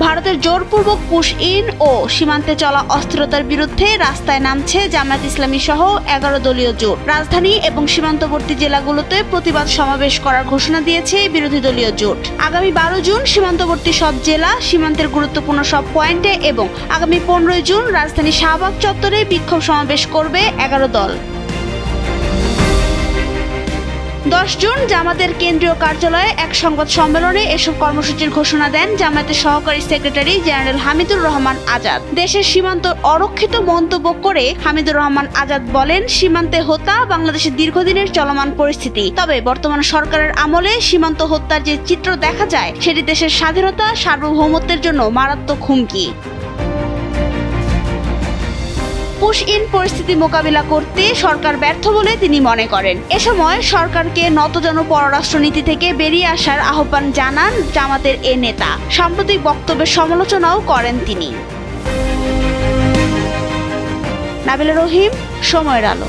ভারতের জোরপূর্বক push in ও সীমান্তে চলা অস্থিরতার বিরুদ্ধে রাস্তায় নামছে জামায়াত ইসলামী সহ 11 দলীয় জোট। রাজধানী এবং সীমান্তবর্তী জেলাগুলোতে প্রতিবাদ সমাবেশ করার ঘোষণা দিয়েছে বিরোধী দলীয় জোট। আগামী 12 জুন সীমান্তবর্তী সব জেলা, সীমান্তের গুরুত্বপূর্ণ সব পয়েন্টে এবং আগামী 15 জুন রাজধানী শাহবাগ চত্বরে বিক্ষোভ সমাবেশ করবে 11 দল। 10 জুন জামাতের কেন্দ্রীয় কার্যালয়ে এক সংবাদ সম্মেলনে এসব কর্মসূচির ঘোষণা দেন জামায়াতের সহকারী সেক্রেটারি জেনারেল হামিদুর রহমান আজাদ। দেশের সীমান্ত অরক্ষিত মন্তব্য করে হামিদুর রহমান আজাদ বলেন, সীমান্তে হত্যা বাংলাদেশের দীর্ঘদিনের চলমান পরিস্থিতি। তবে বর্তমান সরকারের আমলে সীমান্ত হত্যার যে চিত্র দেখা যায় সেটি দেশের স্বাধীনতা, সার্বভৌমত্বের জন্য মারাত্মক হুমকি। পুশ ইন পরিস্থিতি মোকাবিলা করতে সরকার ব্যর্থ বলে তিনি মনে করেন। এ সময় সরকারকে নতজানু পররাষ্ট্রনীতি থেকে বেরিয়ে আসার আহ্বান জানান জামাতের এ নেতা। সাম্প্রতিক বক্তব্যের সমালোচনাও করেন তিনি। নাবিলা রহিম, সময়ের আলো।